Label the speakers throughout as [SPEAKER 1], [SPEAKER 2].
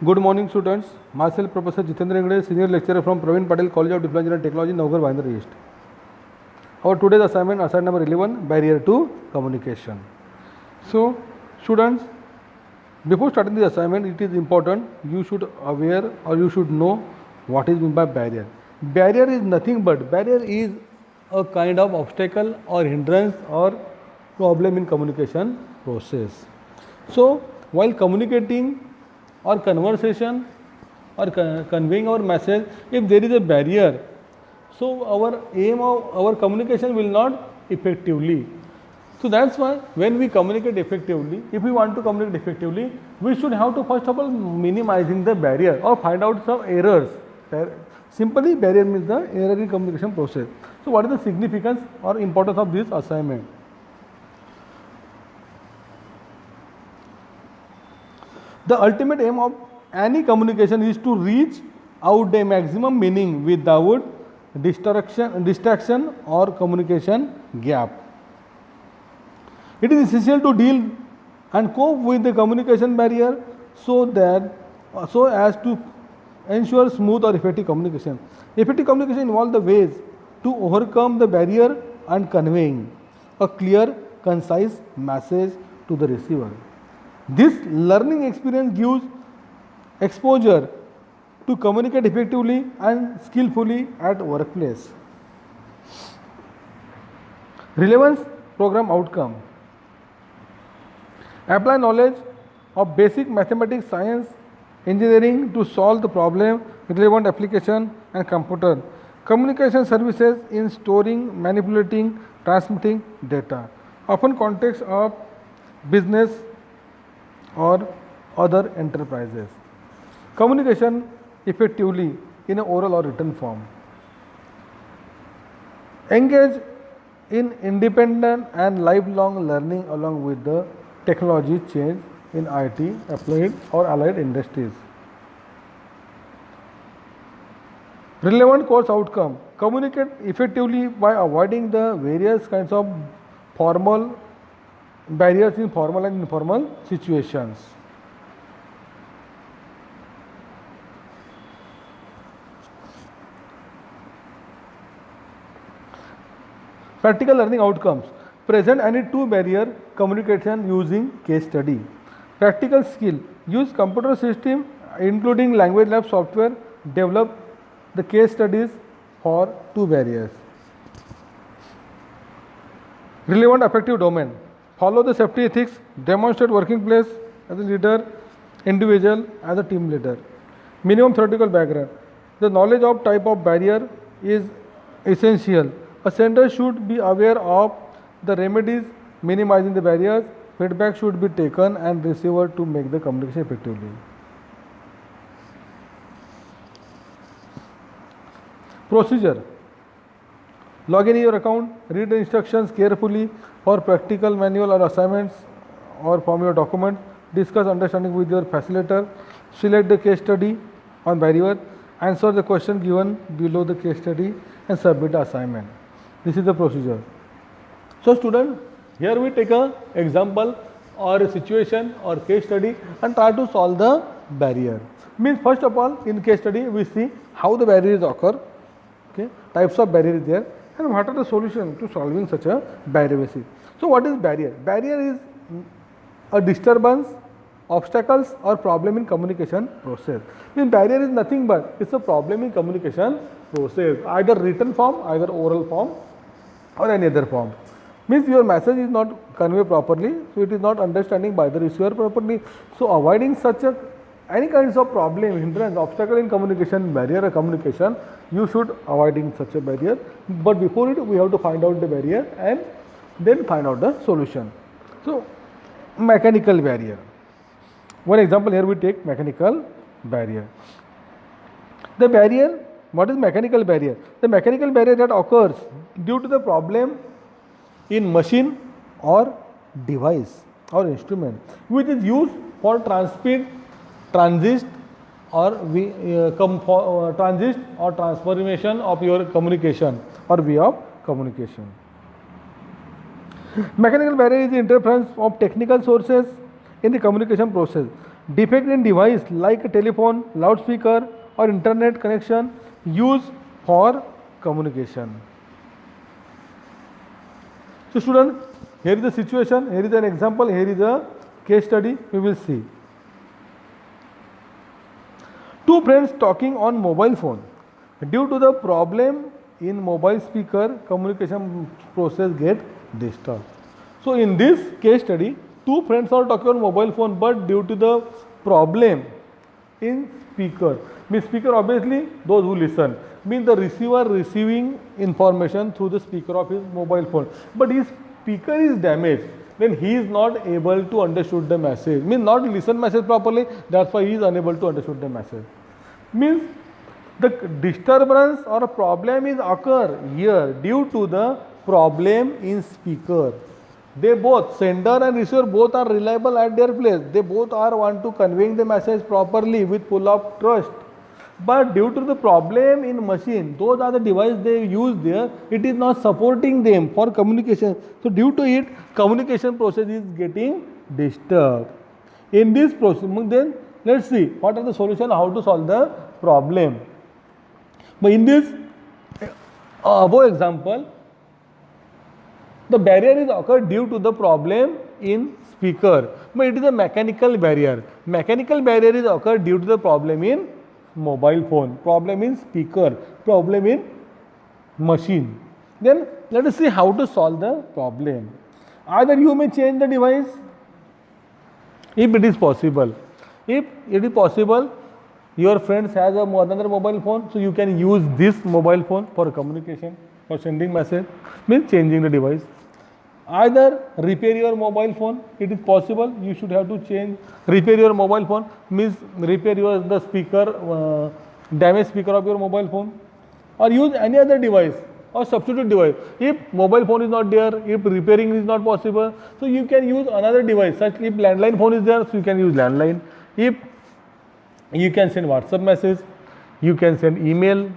[SPEAKER 1] Good morning, students. Myself, Professor Jitendra Engade, Senior Lecturer from Praveen Patel College of Diploma and Technology, Naugar, Bhayandar East. Our today's assignment number 11, Barrier to Communication. So, students, before starting the assignment, it is important you should aware or you should know what is meant by barrier. Barrier is nothing but barrier is a kind of obstacle or hindrance or problem in communication process. So, while communicating or conversation or conveying our message, if there is a barrier, so our aim of our communication will not effectively. So that's why when we communicate effectively, if we want to communicate effectively, we should have to first of all minimizing the barrier or find out some errors. Simply barrier means the error in communication process. So what is the significance or importance of this assignment? The ultimate aim of any communication is to reach out a maximum meaning without distraction or communication gap. It is essential to deal and cope with the communication barrier so as to ensure smooth or effective communication. Effective communication involves the ways to overcome the barrier and conveying a clear, concise message to the receiver. This learning experience gives exposure to communicate effectively and skillfully at workplace. Relevance program outcome. Apply knowledge of basic mathematics, science, engineering to solve the problem, relevant application and computer. Communication services in storing, manipulating, transmitting data. Often context of business or other enterprises. Communication effectively in an oral or written form. Engage in independent and lifelong learning along with the technology change in IT, applied or allied industries. Relevant course outcome. Communicate effectively by avoiding the various kinds of formal barriers in formal and informal situations. Practical learning outcomes. Present any two barrier communication using case study. Practical skill. Use computer system including language lab software. Develop the case studies for two barriers. Relevant affective domain. Follow the safety ethics, demonstrate working place as a leader, individual as a team leader. Minimum theoretical background. The knowledge of type of barrier is essential. A sender should be aware of the remedies minimizing the barriers. Feedback should be taken and received to make the communication effectively. Procedure. Log in your account, read the instructions carefully for practical manual or assignments or from your document. Discuss understanding with your facilitator. Select the case study on barrier. Answer the question given below the case study and submit the assignment. This is the procedure. So student, here we take a example or a situation or case study and try to solve the barrier. Means first of all in case study we see how the barriers occur, okay, types of barriers there, and what are the solutions to solving such a barrier. So what is barrier? Barrier is a disturbance, obstacles or problem in communication process. Means barrier is nothing but it's a problem in communication process, either written form, either oral form or any other form. Means your message is not conveyed properly, so it is not understanding by the receiver properly. So avoiding such a any kinds of problem, hindrance, obstacle in communication, barrier or communication, you should avoiding such a barrier. But before it, we have to find out the barrier and then find out the solution. So mechanical barrier. One example here we take mechanical barrier. The barrier, what is mechanical barrier? The mechanical barrier that occurs due to the problem in machine or device or instrument which is used for transit or transformation of your communication or way of communication. Mechanical barrier is the interference of technical sources in the communication process. Defect in device like a telephone, loudspeaker or internet connection used for communication. So student, here is the situation, here is an example, here is a case study, we will see. Two friends talking on mobile phone. Due to the problem in mobile speaker, communication process get disturbed. So in this case study, two friends are talking on mobile phone, but due to the problem in speaker, means speaker obviously those who listen, means the receiver receiving information through the speaker of his mobile phone, but his speaker is damaged, then he is not able to understood the message, means not listen message properly, that's why he is unable to understood the message. Means the disturbance or problem is occur here due to the problem in speaker. They both, sender and receiver, both are reliable at their place. They both are want to conveying the message properly with full of trust. But due to the problem in machine, those are the device they use there, it is not supporting them for communication. So due to it, communication process is getting disturbed. In this process, then let's see what are the solution, how to solve the problem. But in this above example, the barrier is occurred due to the problem in speaker, but it is a mechanical barrier. Mechanical barrier is occurred due to the problem in mobile phone, problem in speaker, problem in machine. Then let us see how to solve the problem. Either you may change the device if it is possible. If it is possible, your friends has another mobile phone, so you can use this mobile phone for communication, for sending message, means changing the device. Either repair your mobile phone, it is possible, you should have to change, repair your mobile phone, means repair the speaker, damaged speaker of your mobile phone, or use any other device or substitute device. If mobile phone is not there, if repairing is not possible, so you can use another device, such if landline phone is there, so you can use landline. If you can send WhatsApp message, you can send email,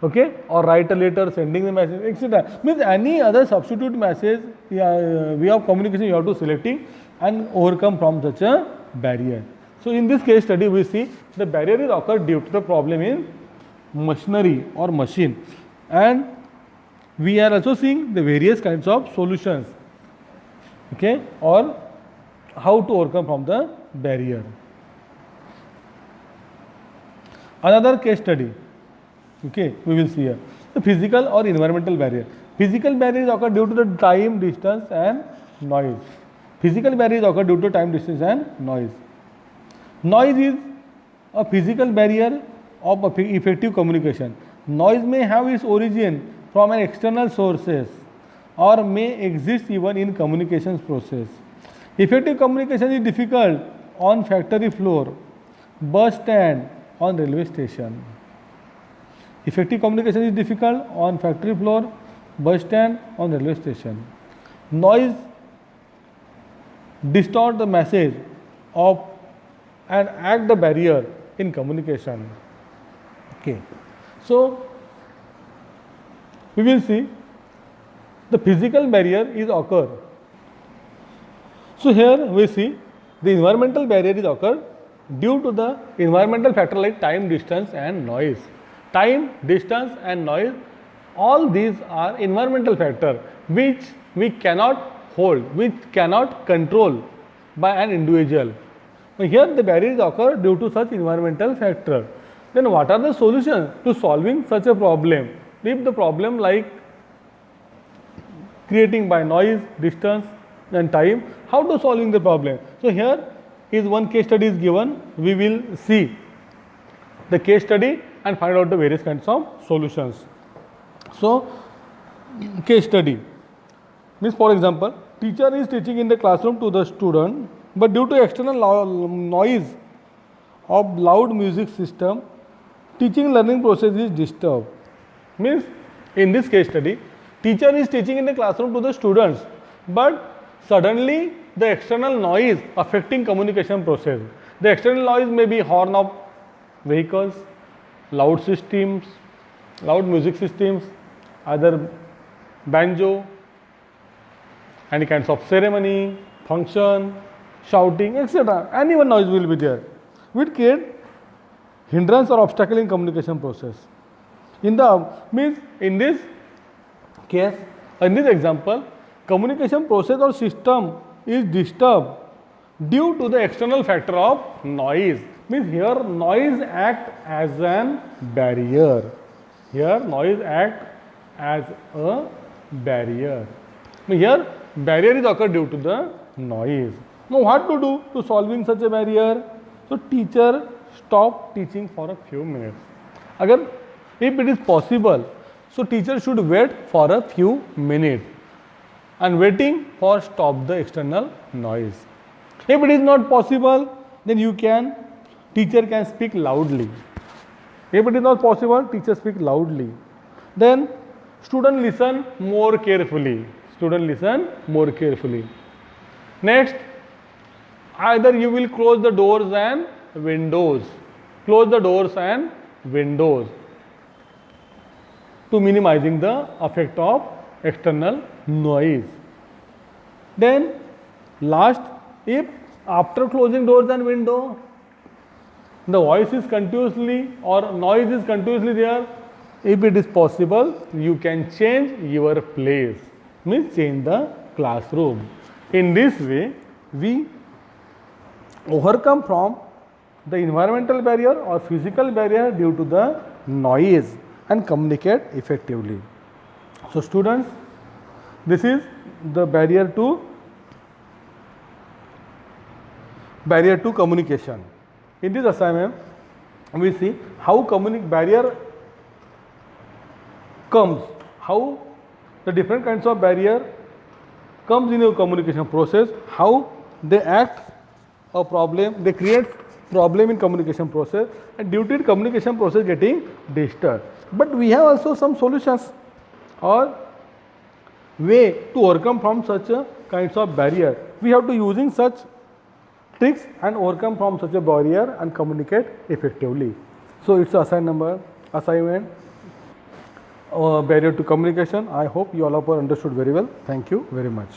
[SPEAKER 1] okay, or write a letter sending the message, etc. Means any other substitute message way of communication you have to selecting and overcome from such a barrier. So in this case study we see the barrier is occurred due to the problem in machinery or machine, and we are also seeing the various kinds of solutions, okay, or how to overcome from the barrier. Another case study, okay, we will see here the physical or environmental barrier. Physical barriers occur due to the time, distance and noise. Physical barriers occur due to time, distance and noise. Noise is a physical barrier of effective communication. Noise may have its origin from an external sources or may exist even in communications process. Effective communication is difficult on factory floor, bus stand, on railway station. Effective communication is difficult on factory floor, bus stand, on railway station. Noise distort the message of and act the barrier in communication. Okay. So we will see the physical barrier is occur. So here we see the environmental barrier is occurred due to the environmental factor like time, distance and noise. Time, distance and noise, all these are environmental factor which we cannot hold, which cannot control by an individual. Here the barriers occur due to such environmental factor. Then what are the solutions to solving such a problem? If the problem like creating by noise, distance and time, how to solving the problem? So here is one case study is given. We will see the case study and find out the various kinds of solutions. So case study means, for example, teacher is teaching in the classroom to the student, but due to external noise of loud music system, teaching learning process is disturbed. Means in this case study, teacher is teaching in the classroom to the students, but suddenly the external noise affecting communication process. The external noise may be horn of vehicles, loud systems, loud music systems, either banjo, any kinds of ceremony, function, shouting, etc. Any one noise will be there, which create hindrance or obstacle in communication process. In this case, in this example, communication process or system is disturbed due to the external factor of noise. Means here noise act as an barrier. Here noise act as a barrier. Here barrier is occurred due to the noise. Now what to do to solving such a barrier? So teacher stop teaching for a few minutes. Agar if it is possible, so teacher should wait for a few minutes and waiting for stop the external noise. If it is not possible, then teacher can speak loudly. If it is not possible, teacher speak loudly. Then student listen more carefully. Student listen more carefully. Next, either you will close the doors and windows. Close the doors and windows to minimizing the effect of external noise. Then last, if after closing doors and window the voice is continuously or noise is continuously there, if it is possible, you can change your place, means change the classroom. In this way, we overcome from the environmental barrier or physical barrier due to the noise and communicate effectively. So students, this is the barrier to communication. In this assignment, we see how barrier comes, how the different kinds of barrier comes in your communication process, how they act a problem, they create problem in communication process, and due to it communication process getting disturbed. But we have also some solutions or way to overcome from such a kinds of barrier. We have to using such tricks and overcome from such a barrier and communicate effectively. So it's assignment barrier to communication. I hope you all have understood very well. Thank you very much.